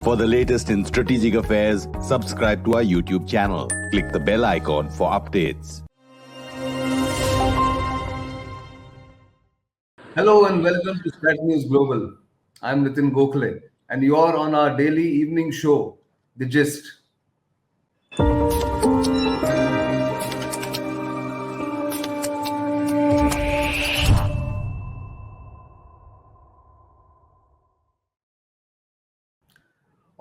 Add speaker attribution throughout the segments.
Speaker 1: For the latest in strategic affairs, subscribe to our YouTube channel. Click the bell icon for updates.
Speaker 2: Hello and welcome to StratNewsGlobal. I'm Nitin Gokhale and you're on our daily evening show, The Gist.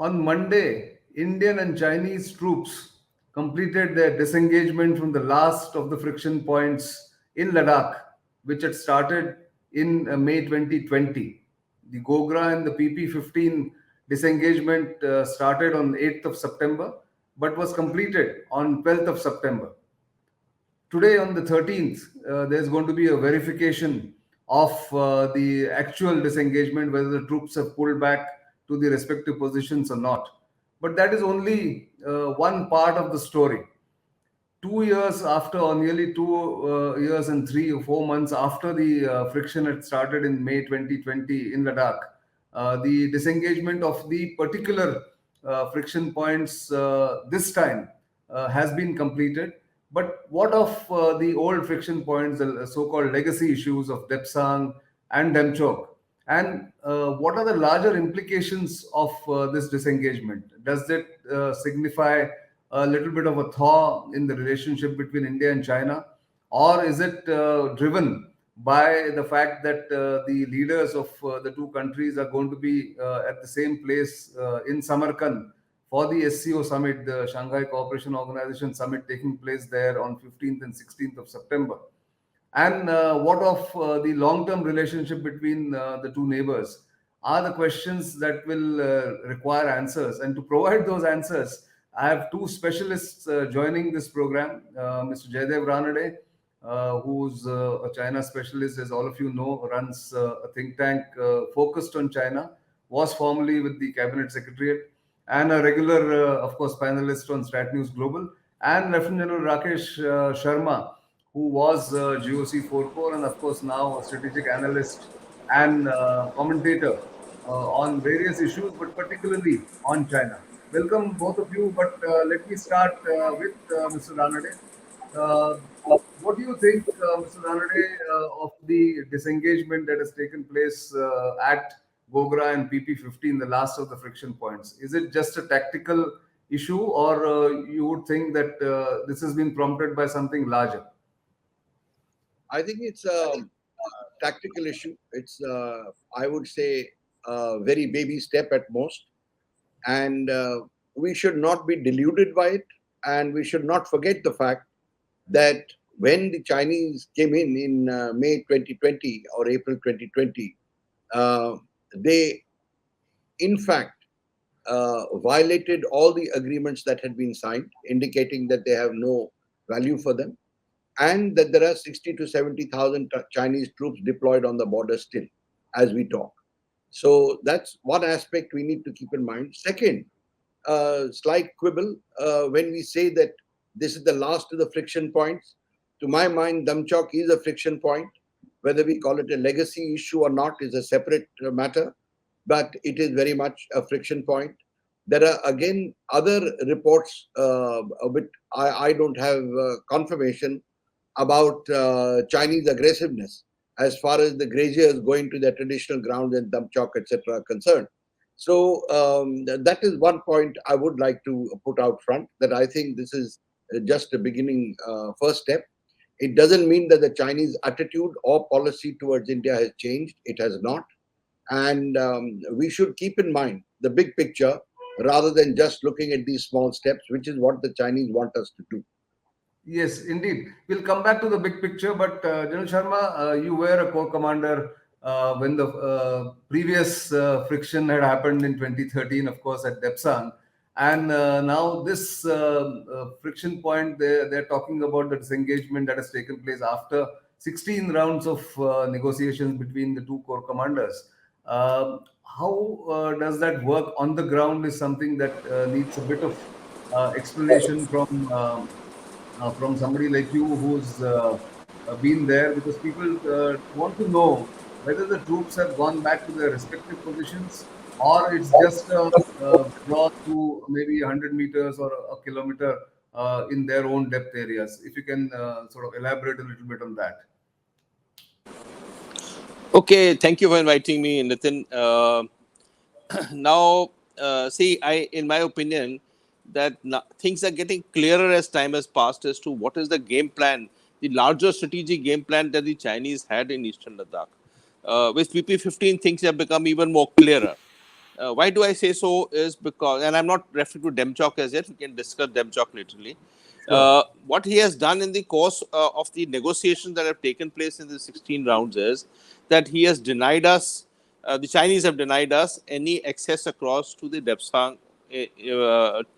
Speaker 2: On Monday, Indian and Chinese troops completed their disengagement from the last of the friction points in Ladakh, which had started in May 2020. The Gogra and the PP-15 disengagement started on 8th of September, but was completed on 12th of September. Today, on the 13th, there's going to be a verification of the actual disengagement, whether the troops have pulled back to the respective positions or not. But that is only one part of the story. 2 years after, or nearly 2 years and 3 or 4 months after the friction had started in May 2020 in Ladakh, the disengagement of the particular friction points this time has been completed. But what of the old friction points, the so-called legacy issues of Depsang and Demchok? And what are the larger implications of this disengagement? Does it signify a little bit of a thaw in the relationship between India and China? Or is it driven by the fact that the leaders of the two countries are going to be at the same place in Samarkand for the SCO Summit, the Shanghai Cooperation Organization Summit taking place there on 15th and 16th of September? And what of the long-term relationship between the two neighbors are the questions that will require answers. And to provide those answers, I have two specialists joining this program. Mr. Jayadeva Ranade, who's a China specialist, as all of you know, runs a think tank focused on China, was formerly with the Cabinet Secretariat, and a regular, of course, panelist on StratNewsGlobal, and Lieutenant General Rakesh Sharma, who was GOC 44 and, of course, now a strategic analyst and commentator on various issues, but particularly on China. Welcome, both of you, but let me start with Mr. Ranade. What do you think, Mr. Ranade, of the disengagement that has taken place at Gogra and PP-15, the last of the friction points? Is it just a tactical issue, or you would think that this has been prompted by something larger?
Speaker 3: I think it's a tactical issue. It's, I would say, a very baby step at most. And we should not be deluded by it. And we should not forget the fact that when the Chinese came in May 2020 or April 2020, they, in fact, violated all the agreements that had been signed, indicating that they have no value for them, and that there are 60 to 70,000 Chinese troops deployed on the border still as we talk. So that's one aspect we need to keep in mind. Second, slight quibble, when we say that this is the last of the friction points, to my mind, Demchok is a friction point. Whether we call it a legacy issue or not is a separate matter, but it is very much a friction point. There are, again, other reports, I don't have confirmation about Chinese aggressiveness as far as the graziers going to their traditional grounds and Demchok, etc. are concerned. So that is one point I would like to put out front, that I think this is just a beginning first step. It doesn't mean that the Chinese attitude or policy towards India has changed. It has not. And we should keep in mind the big picture rather than just looking at these small steps, which is what the Chinese want us to do.
Speaker 2: Yes, indeed. We'll come back to the big picture, but General Sharma, you were a corps commander when the previous friction had happened in 2013, of course, at Depsang. And now this friction point, they're talking about the disengagement that has taken place after 16 rounds of negotiations between the two corps commanders. How does that work on the ground is something that needs a bit of explanation from somebody like you who's been there, because people want to know whether the troops have gone back to their respective positions or it's just a withdraw to maybe 100 meters or a kilometer in their own depth areas. If you can sort of elaborate a little bit on that.
Speaker 4: Okay, thank you for inviting me, Nitin. Now, see, in my opinion, that things are getting clearer as time has passed as to what is the game plan, the larger strategic game plan that the Chinese had in Eastern Ladakh. With PP-15, things have become even more clearer. Why do I say so? Is because, and I'm not referring to Demchok as yet. We can discuss Demchok laterally.
Speaker 2: Sure.
Speaker 4: What he has done in the course of the negotiations that have taken place in the 16 rounds is that he has denied us, the Chinese have denied us any access across to the Depsang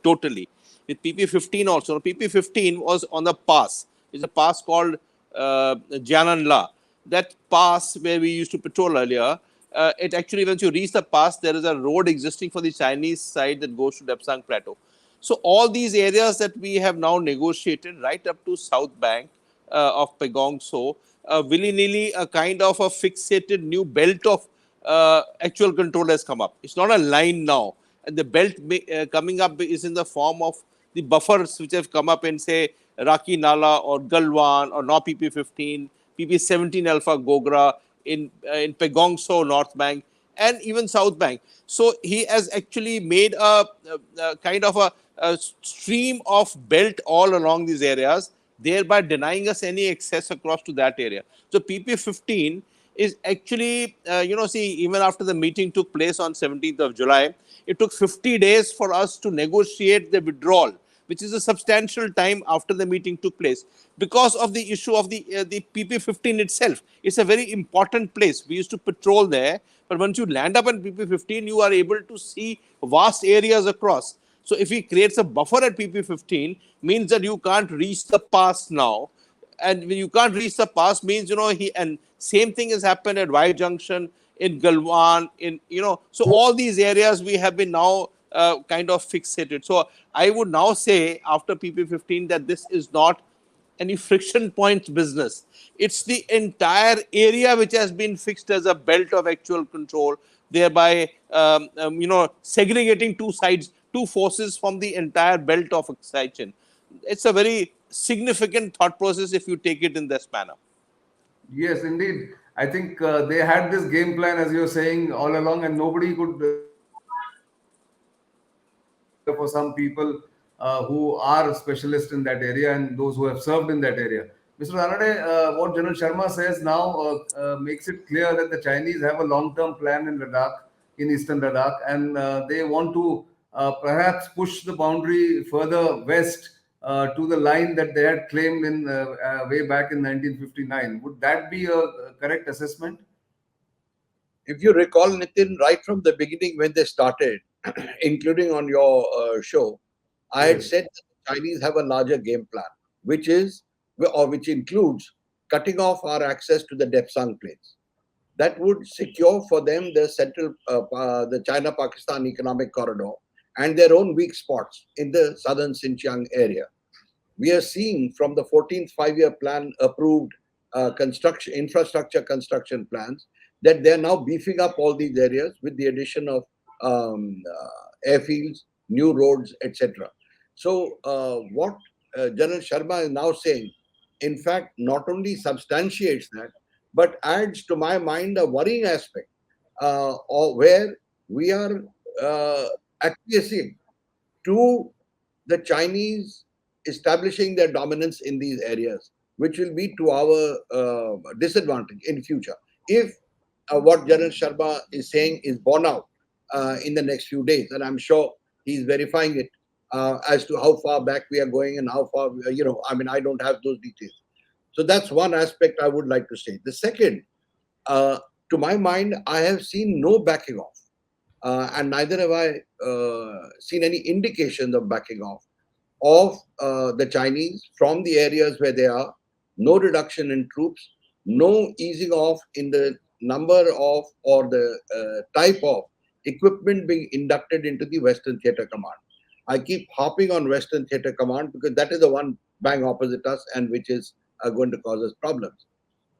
Speaker 4: totally. With PP-15 also, PP-15 was on the pass. It's a pass called Jiananla. That pass where we used to patrol earlier, it actually, once you reach the pass, there is a road existing for the Chinese side that goes to Depsang Plateau. So all these areas that we have now negotiated right up to South Bank of Pagong So, willy-nilly a kind of a fixated new belt of actual control has come up. It's not a line now. And the belt coming up is in the form of the buffers which have come up in, say, Raki Nala or Galwan or now PP-15, PP-17 Alpha Gogra in Pagong So North Bank and even South Bank. So he has actually made a kind of a stream of belt all along these areas, thereby denying us any access across to that area. So PP-15 is actually, see, even after the meeting took place on 17th of July, it took 50 days for us to negotiate the withdrawal, which is a substantial time after the meeting took place, because of the issue of the PP-15 itself. It's a very important place. We used to patrol there, but once you land up on PP-15, you are able to see vast areas across. So if he creates a buffer at PP-15, means that you can't reach the pass now. And when you can't reach the pass means, and same thing has happened at Y Junction, in Galwan, so all these areas we have been now kind of fixated. So I would now say after PP-15 that this is not any friction points business. It's the entire area which has been fixed as a belt of actual control, thereby, segregating two sides, two forces from the entire belt of excitation. It's a very significant thought process if you take it in this manner.
Speaker 2: Yes, indeed. I think they had this game plan, as you're saying, all along, and nobody could for some people who are specialists in that area and those who have served in that area. Mr. Ranade, what General Sharma says now makes it clear that the Chinese have a long-term plan in Ladakh, in Eastern Ladakh, and they want to perhaps push the boundary further west to the line that they had claimed in way back in 1959. Would that be a correct assessment?
Speaker 3: If you recall, Nitin, right from the beginning when they started, including on your show, I had said that the Chinese have a larger game plan, which includes cutting off our access to the Depsang Plains. That would secure for them the China-Pakistan economic corridor and their own weak spots in the southern Xinjiang area. We are seeing from the 14th five-year plan approved infrastructure construction plans that they are now beefing up all these areas with the addition of airfields, new roads, etc. So what General Sharma is now saying, in fact, not only substantiates that, but adds to my mind a worrying aspect where we are acquiescing to the Chinese establishing their dominance in these areas, which will be to our disadvantage in future. If what General Sharma is saying is borne out in the next few days, and I'm sure he's verifying it as to how far back we are going and how far, I don't have those details. So that's one aspect I would like to say. The second, to my mind, I have seen no backing off, and neither have I seen any indications of backing off of the Chinese from the areas where they are. No reduction in troops, no easing off in the number of or the type of equipment being inducted into the Western Theatre Command. I keep harping on Western Theatre Command because that is the one bang opposite us and which is going to cause us problems.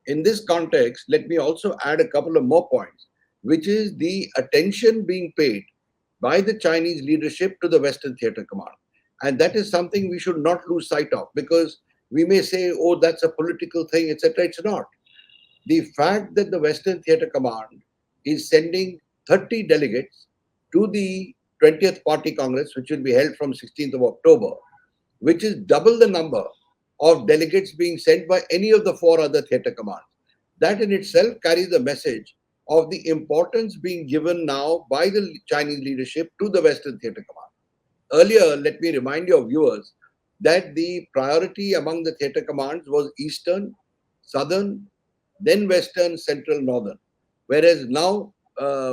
Speaker 3: In this context, let me also add a couple of more points. which is the attention being paid by the Chinese leadership to the Western Theatre Command. And that is something we should not lose sight of, because we may say, oh, that's a political thing, etc. It's not. The fact that the Western Theatre Command is sending 30 delegates to the 20th Party Congress, which will be held from 16th of October, which is double the number of delegates being sent by any of the 4 other theatre commands. That in itself carries the message of the importance being given now by the Chinese leadership to the Western Theatre Command. Earlier, let me remind your viewers that the priority among the theatre commands was Eastern, Southern, then Western, Central, Northern. Whereas now,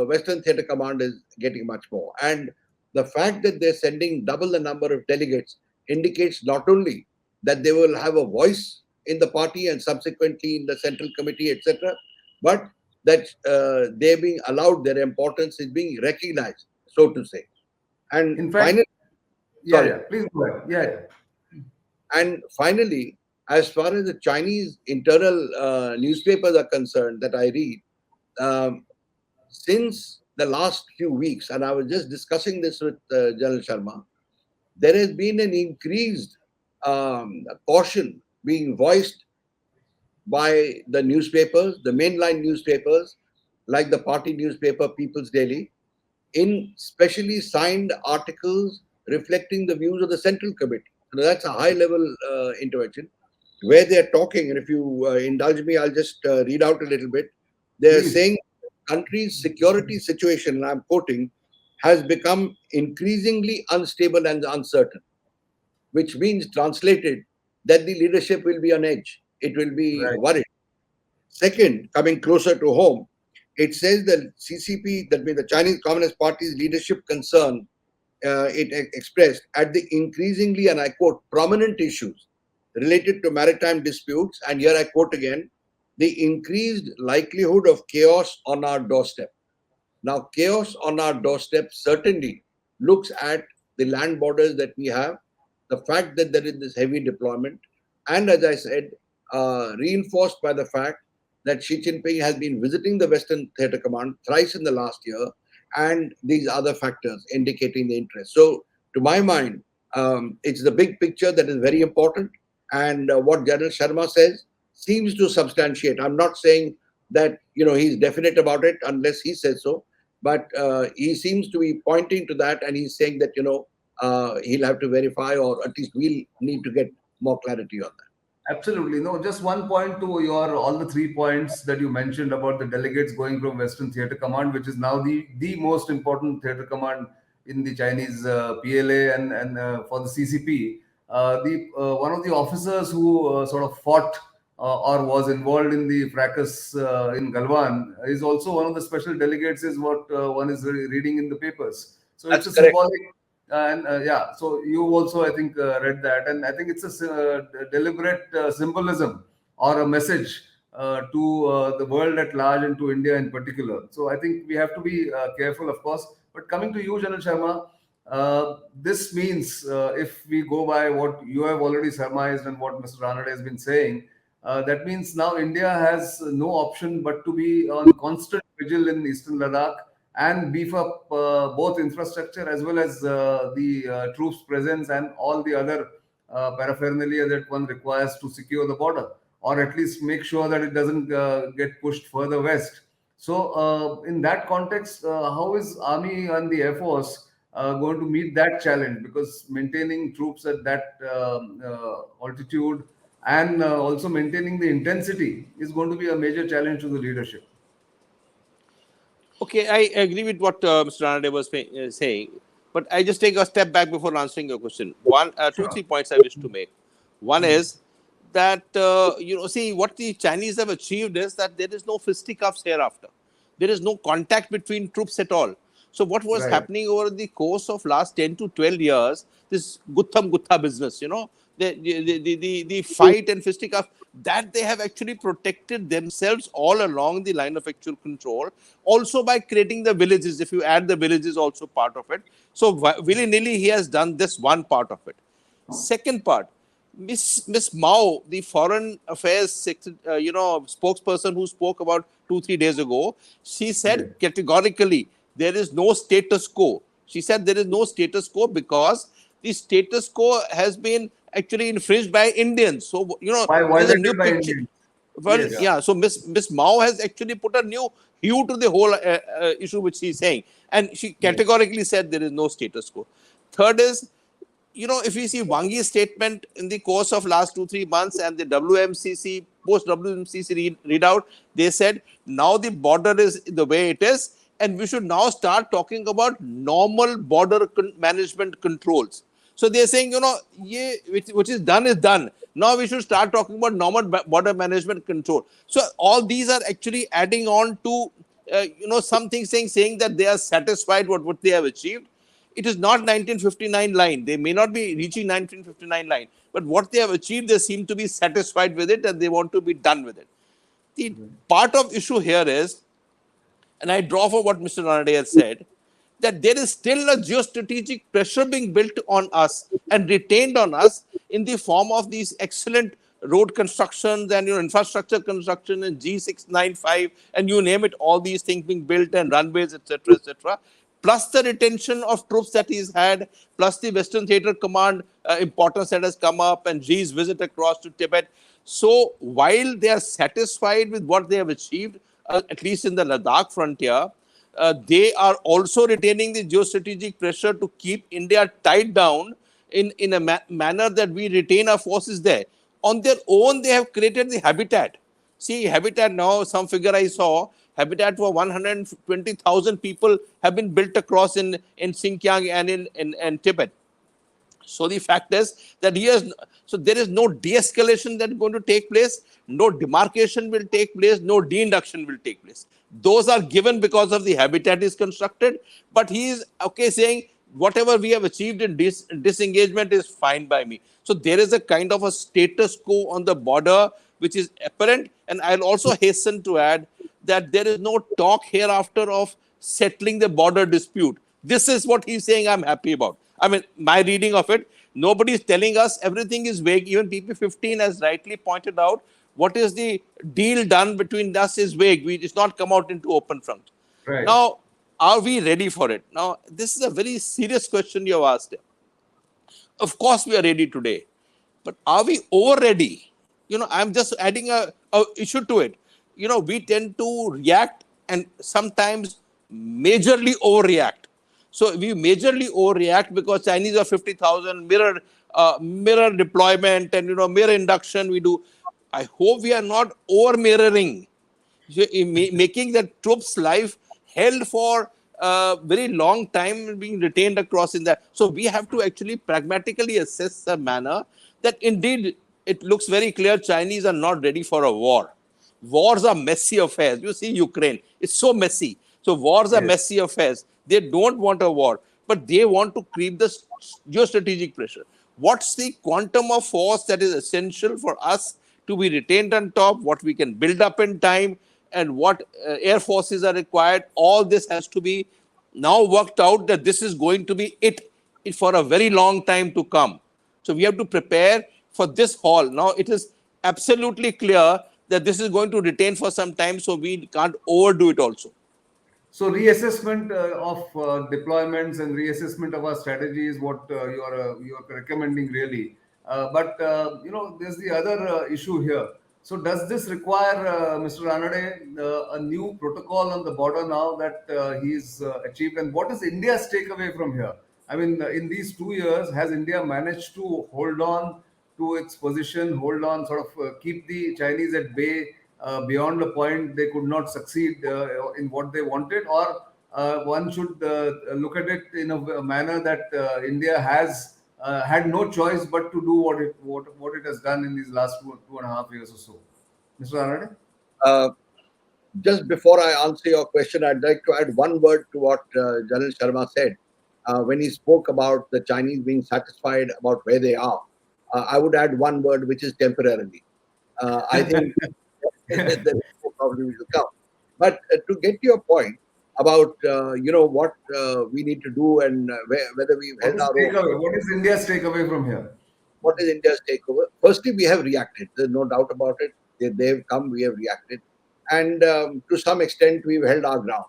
Speaker 3: Western Theatre Command is getting much more. And the fact that they're sending double the number of delegates indicates not only that they will have a voice in the party and subsequently in the Central Committee, etc., but that they're being allowed, their importance is being recognized, so to say. And
Speaker 2: In fact,
Speaker 3: finally,
Speaker 2: please go ahead.
Speaker 3: And finally, as far as the Chinese internal newspapers are concerned that I read, since the last few weeks, and I was just discussing this with General Sharma, there has been an increased caution being voiced by the newspapers, the mainline newspapers, like the party newspaper People's Daily, in specially signed articles reflecting the views of the Central Committee. So that's a high-level intervention where they're talking, and if you indulge me, I'll just read out a little bit. They're saying the country's security situation, and I'm quoting, has become increasingly unstable and uncertain, which means, translated, that the leadership will be on edge. It will be worried. Second, coming closer to home, it says that CCP, that means the Chinese Communist Party's leadership concern, it expressed at the increasingly, and I quote, prominent issues related to maritime disputes, and here I quote again, the increased likelihood of chaos on our doorstep. Now, chaos on our doorstep certainly looks at the land borders that we have, the fact that there is this heavy deployment, and as I said, reinforced by the fact that Xi Jinping has been visiting the Western Theatre Command thrice in the last year, and these other factors indicating the interest. So, to my mind, it's the big picture that is very important, and what General Sharma says seems to substantiate. I'm not saying that he's definite about it unless he says so, but he seems to be pointing to that, and he's saying that he'll have to verify, or at least we'll need to get more clarity on that.
Speaker 2: Absolutely. No, just one point to all the 3 points that you mentioned about the delegates going from Western Theatre Command, which is now the most important theatre command in the Chinese PLA and for the CCP. One of the officers who sort of fought or was involved in the fracas in Galwan is also one of the special delegates, is what one is reading in the papers. So
Speaker 3: That's
Speaker 2: it's a
Speaker 3: correct.
Speaker 2: symbolic. And so you also, I think, read that, and I think it's a deliberate symbolism or a message to the world at large and to India in particular. So I think we have to be careful, of course. But coming to you, General Sharma, this means, if we go by what you have already surmised and what Mr. Ranade has been saying, that means now India has no option but to be on constant vigil in Eastern Ladakh and beef up both infrastructure as well as the troops' presence and all the other paraphernalia that one requires to secure the border, or at least make sure that it doesn't get pushed further west. So, in that context, how is Army and the Air Force going to meet that challenge? Because maintaining troops at that altitude and also maintaining the intensity is going to be a major challenge to the leadership.
Speaker 4: Okay, I agree with what Mr. Ranade was saying, but I just take a step back before answering your question. One, 2, 3 points I wish to make. One is that see, what the Chinese have achieved is that there is no fisticuffs hereafter. There is no contact between troops at all. So what was happening over the course of last 10 to 12 years, this Gutham Gutha business, the fight and fisticuff, that they have actually protected themselves all along the line of actual control, also by creating the villages. If you add the villages, also part of it. So willy-nilly, he has done this one part of it. Second part, Miss Mao, the foreign affairs spokesperson who spoke about 2-3 days ago, she said categorically there is no status quo. She said there is no status quo because the status quo has been actually infringed by Indians. So
Speaker 2: By
Speaker 4: it is a new
Speaker 2: violated by
Speaker 4: picture.
Speaker 2: Indians.
Speaker 4: Well,
Speaker 2: Yes.
Speaker 4: yeah. So Miss Mao has actually put a new hue to the whole issue which she's saying, and she categorically said there is no status quo. Third is, if you see Wang Yi's statement in the course of last 2-3 months and the WMCC, post WMCC readout, they said now the border is the way it is, and we should now start talking about normal border management controls. So they're saying, which is done is done. Now we should start talking about normal border management control. So all these are actually adding on to, something saying that they are satisfied with what they have achieved. It is not 1959 line. They may not be reaching 1959 line, but what they have achieved, they seem to be satisfied with it and they want to be done with it. The part of issue here is, and I draw for what Mr. Ranade has said, that there is still a geostrategic pressure being built on us and retained on us in the form of these excellent road constructions and infrastructure construction and G695 and you name it, all these things being built and runways, etc., plus the retention of troops that he's had, plus the Western Theatre Command importance that has come up and Xi's visit across to Tibet. So while they are satisfied with what they have achieved, at least in the Ladakh frontier, they are also retaining the geostrategic pressure to keep India tied down in a manner that we retain our forces there. On their own, they have created the habitat. See, habitat now, some figure I saw, habitat for 120,000 people have been built across in Xinjiang and in Tibet. So the fact is that there is no de-escalation that is going to take place, no demarcation will take place, no de-induction will take place. Those are given because of the habitat is constructed, but he is saying whatever we have achieved in disengagement is fine by me. So there is a kind of a status quo on the border which is apparent, and I'll also hasten to add that there is no talk hereafter of settling the border dispute. This is what he's saying I'm happy about. I mean, my reading of it, nobody is telling us, everything is vague. Even PP15 has rightly pointed out, what is the deal done between us is vague. It's not come out into open front.
Speaker 2: Right.
Speaker 4: Now, are we ready for it? Now, this is a very serious question you have asked. Of course, we are ready today. But are we over ready? I'm just adding a issue to it. We tend to react and sometimes majorly overreact. So we majorly overreact because Chinese are 50,000 mirror deployment and mirror induction we do. I hope we are not over mirroring, making the troops' life held for a very long time being retained across in that. So we have to actually pragmatically assess the manner that indeed it looks very clear Chinese are not ready for a war. Wars are messy affairs. You see Ukraine, it's so messy. So wars are messy affairs. They don't want a war, but they want to create the geostrategic pressure. What's the quantum of force that is essential for us to be retained on top, what we can build up in time, and what air forces are required? All this has to be now worked out that this is going to be it for a very long time to come. So we have to prepare for this haul. Now it is absolutely clear that this is going to retain for some time, so we can't overdo it also.
Speaker 2: So reassessment of deployments and reassessment of our strategy is what you're recommending really. There's the other issue here. So does this require Mr. Ranade a new protocol on the border now that he's achieved? And what is India's takeaway from here? I mean, in these 2 years, has India managed to hold on to its position, hold on, sort of keep the Chinese at bay beyond the point they could not succeed in what they wanted? Or one should look at it in a manner that India has had no choice but to do what it has done in these last 2.5 years or so? Mr. Ranade?
Speaker 3: Just before I answer your question, I'd like to add one word to what General Sharma said. When he spoke about the Chinese being satisfied about where they are, I would add one word, which is temporarily. I think that probably will come. But to get to your point about what we need to do and whether we've held our own.
Speaker 2: What is India's takeaway from here?
Speaker 3: what is India's takeover? Firstly, we have reacted. There's no doubt about it. They've come, we have reacted. And to some extent, we've held our ground.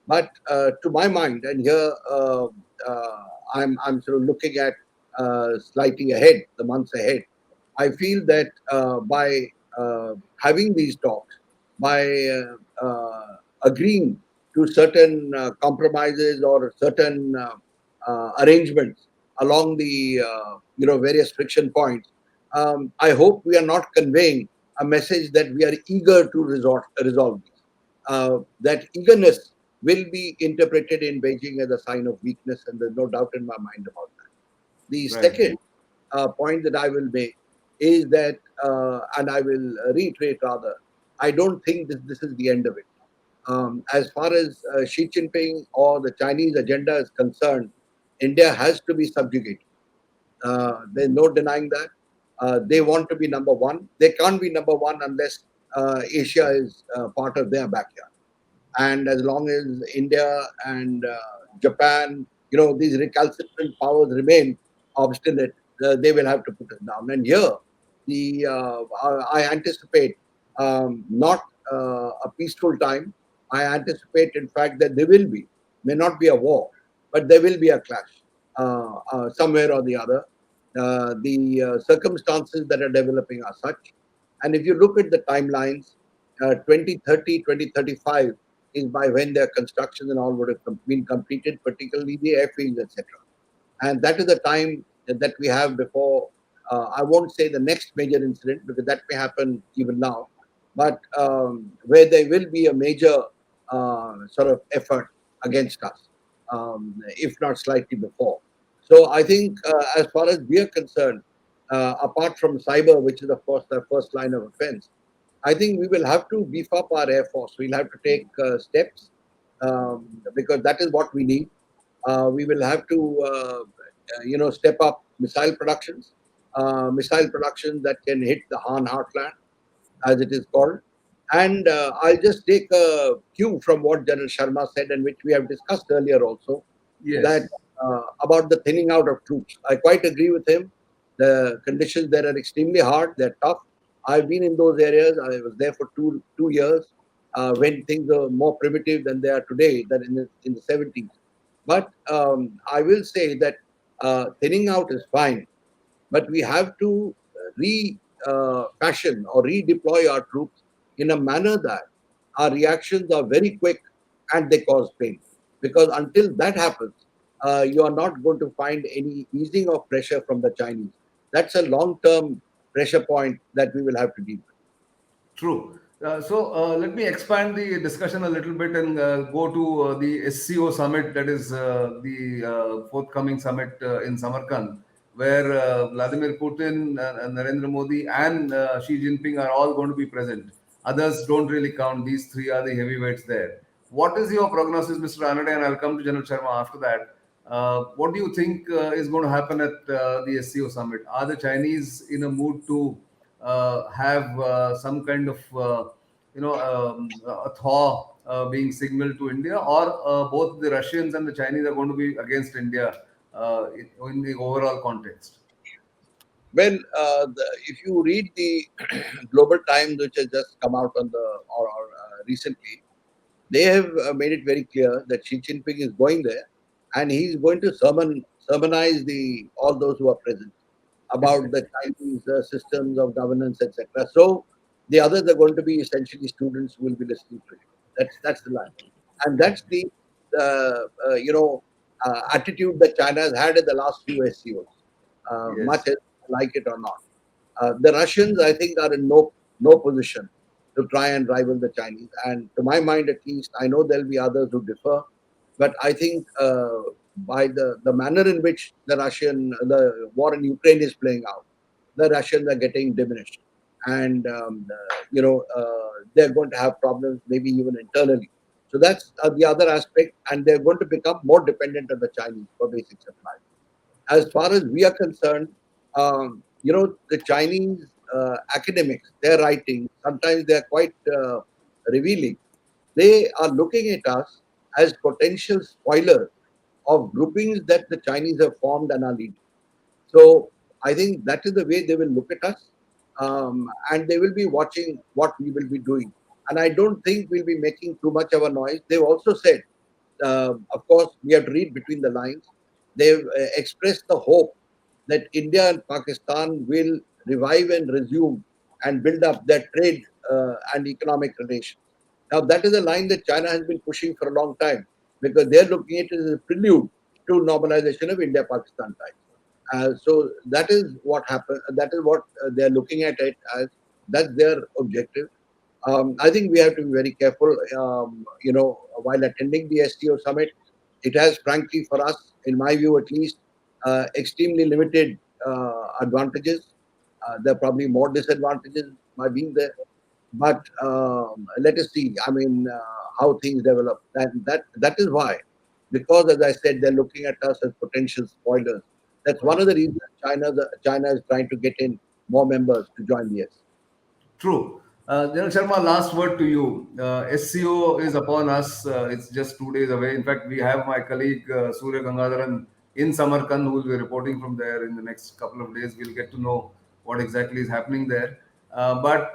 Speaker 3: But to my mind, and here I'm sort of looking at slightly ahead, the months ahead, I feel that by having these talks, by agreeing to certain compromises or certain arrangements along the various friction points, I hope we are not conveying a message that we are eager to resolve these. That eagerness will be interpreted in Beijing as a sign of weakness, and there's no doubt in my mind about that. The
Speaker 2: Right.
Speaker 3: second point that I will make is that, and I will reiterate rather, I don't think this is the end of it. As far as Xi Jinping or the Chinese agenda is concerned, India has to be subjugated. There's no denying that. They want to be number one. They can't be number one unless Asia is part of their backyard. And as long as India and Japan, these recalcitrant powers remain obstinate, they will have to put us down. And here, I anticipate not a peaceful time. I anticipate, in fact, that there may not be a war, but there will be a clash somewhere or the other. The circumstances that are developing are such. And if you look at the timelines, 2030, 2035 is by when their construction and all would have been completed, particularly the airfields, etc. And that is the time that we have before, I won't say the next major incident, because that may happen even now, but where there will be a major sort of effort against us, if not slightly before. So I think as far as we are concerned, apart from cyber, which is of course the first line of offense, I think we will have to beef up our air force. We'll have to take steps because that is what we need. We will have to, step up missile productions that can hit the Han heartland, as it is called. And I'll just take a cue from what General Sharma said, and which we have discussed earlier also,
Speaker 2: Yes.
Speaker 3: that about the thinning out of troops. I quite agree with him. The conditions there are extremely hard. They're tough. I've been in those areas. I was there for two years when things are more primitive than they are today, than in the 70s. But I will say that thinning out is fine, but we have to refashion or redeploy our troops in a manner that our reactions are very quick and they cause pain. Because until that happens, you are not going to find any easing of pressure from the Chinese. That's a long-term pressure point that we will have to deal with.
Speaker 2: True. So let me expand the discussion a little bit and go to the SCO summit, that is the forthcoming summit in Samarkand, where Vladimir Putin, Narendra Modi, and Xi Jinping are all going to be present. Others don't really count. These three are the heavyweights there. What is your prognosis, Mr. Ranade? And I'll come to General Sharma after that. What do you think is going to happen at the SCO summit? Are the Chinese in a mood to have some kind of a thaw being signaled to India, or both the Russians and the Chinese are going to be against India in the overall context?
Speaker 3: Well, if you read the Global Times, which has just come out on recently, they have made it very clear that Xi Jinping is going there, and he's going to sermonize all those who are present about the Chinese systems of governance, etc. So the others are going to be essentially students who will be listening to him. That's the line, and that's the attitude that China has had in the last few SCOs,
Speaker 2: Yes.
Speaker 3: much as like it or not. The Russians, I think, are in no position to try and rival the Chinese, and to my mind, at least, I know there'll be others who differ, but I think by the manner in which the war in Ukraine is playing out, the Russians are getting diminished, and they're going to have problems, maybe even internally. So that's the other aspect, and they're going to become more dependent on the Chinese for basic supply. As far as we are concerned, the Chinese academics, their writing, sometimes they're quite revealing. They are looking at us as potential spoilers of groupings that the Chinese have formed and are leading. So I think that is the way they will look at us, and they will be watching what we will be doing. And I don't think we'll be making too much of a noise. They've also said, of course, we have to read between the lines. They've expressed the hope that India and Pakistan will revive and resume and build up their trade and economic relations. Now, that is a line that China has been pushing for a long time because they're looking at it as a prelude to normalization of India-Pakistan ties. So that is what happened. That is what they're looking at it as. That's their objective. I think we have to be very careful. While attending the SCO summit, it has, frankly, for us, in my view at least, extremely limited advantages. There are probably more disadvantages by being there. But let us see. I mean, how things develop. That is why, because as I said, they're looking at us as potential spoilers. That's one of the reasons China is trying to get in more members to join the S.
Speaker 2: True. General Sharma, last word to you. SCO is upon us. It's just 2 days away. In fact, we have my colleague Surya Gangadharan in Samarkand who will be reporting from there in the next couple of days. We'll get to know what exactly is happening there. But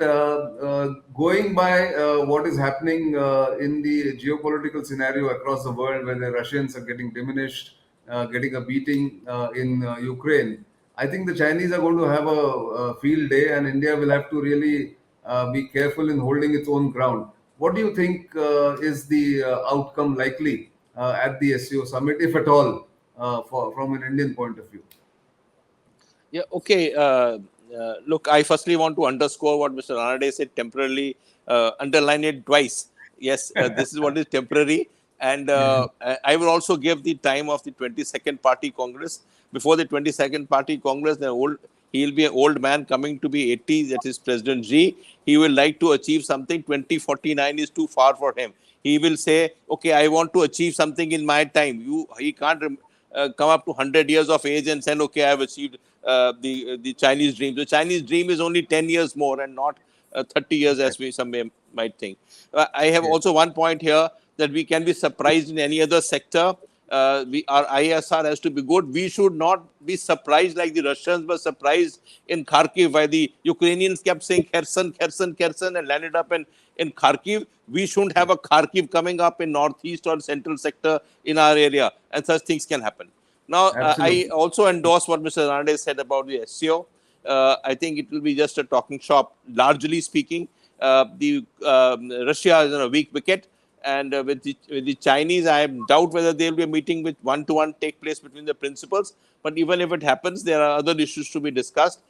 Speaker 2: going by what is happening in the geopolitical scenario across the world, where the Russians are getting diminished, getting a beating in Ukraine, I think the Chinese are going to have a field day, and India will have to really be careful in holding its own ground. What do you think is the outcome likely at the SCO summit, if at all, from an Indian point of view?
Speaker 4: Yeah, okay. Look, I firstly want to underscore what Mr. Ranade said temporarily, underline it twice. Yes, this is what is temporary. And I will also give the time of the 22nd Party Congress. Before the 22nd Party Congress, he'll be an old man coming to be 80, that is President Xi. He will like to achieve something. 2049 is too far for him. He will say, okay, I want to achieve something in my time. He can't come up to 100 years of age and say, okay, I have achieved the Chinese dream. The Chinese dream is only 10 years more and not 30 years as some might think. I have also one point here that we can be surprised in any other sector. Our ISR has to be good. We should not be surprised like the Russians were surprised in Kharkiv, why the Ukrainians kept saying Kherson, Kherson, Kherson, and landed up in Kharkiv. We shouldn't have a Kharkiv coming up in northeast or central sector in our area, and such things can happen. Now, I also endorse what Mr. Ranade said about the SCO. I think it will be just a talking shop, largely speaking. Russia is on a weak wicket. And with the Chinese, I doubt whether there will be a meeting with one-to-one take place between the principals. But even if it happens, there are other issues to be discussed.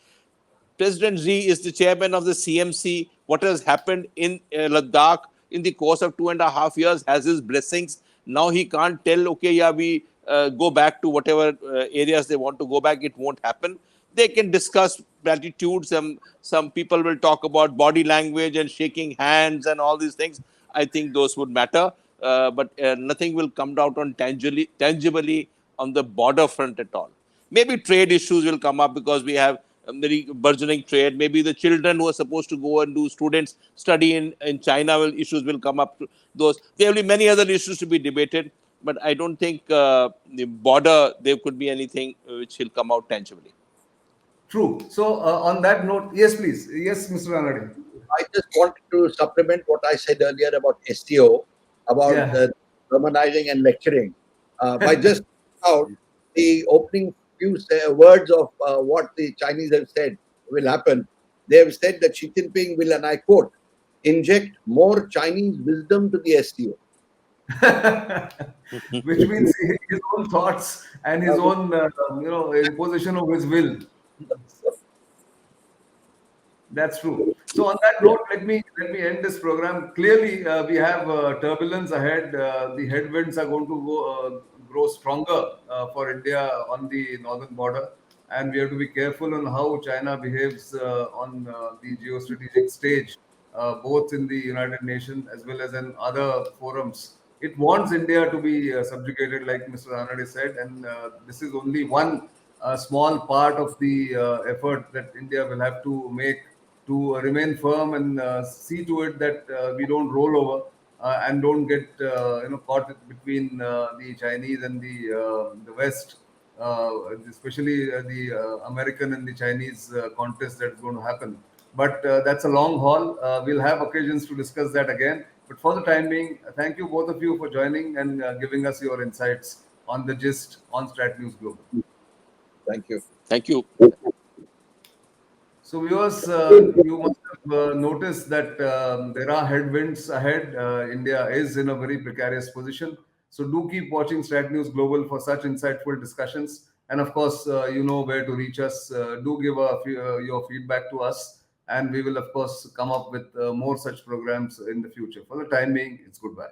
Speaker 4: President Xi is the chairman of the CMC. What has happened in Ladakh in the course of 2.5 years has his blessings. Now he can't tell, okay, yeah, we go back to whatever areas they want to go back. It won't happen. They can discuss platitudes. Some people will talk about body language and shaking hands and all these things. I think those would matter, but nothing will come out on tangibly on the border front at all. Maybe trade issues will come up because we have very burgeoning trade. Maybe the children who are supposed to go and do students study in China issues will come up to those. There will be many other issues to be debated, but I don't think the border, there could be anything which will come out tangibly.
Speaker 2: True. So on that note, yes, please. Yes, Mr. Ranade.
Speaker 3: I just wanted to supplement what I said earlier about STO, about sermonizing and lecturing. By just out the opening few words of what the Chinese have said will happen, they have said that Xi Jinping will, and I quote, inject more Chinese wisdom to the STO.
Speaker 2: Which means his own thoughts and his own, imposition of his will. That's true. So on that note, let me end this program. Clearly, we have turbulence ahead. The headwinds are going to grow stronger for India on the northern border, and we have to be careful on how China behaves on the geostrategic stage, both in the United Nations as well as in other forums. It wants India to be subjugated, like Mr. Ranade said, and this is only one small part of the effort that India will have to make to remain firm and see to it that we don't roll over and don't get caught between the Chinese and the West especially the American and the Chinese contest that's going to happen. But that's a long haul. We'll have occasions to discuss that again. But for the time being, thank you both of you for joining and giving us your insights on the gist on StratNews Global.
Speaker 3: Thank you.
Speaker 4: Thank you.
Speaker 2: So, viewers, you must have noticed that there are headwinds ahead. India is in a very precarious position. So, do keep watching StratNews Global for such insightful discussions. And of course, you know where to reach us. Do give your feedback to us. And we will, of course, come up with more such programs in the future. For the time being, it's goodbye.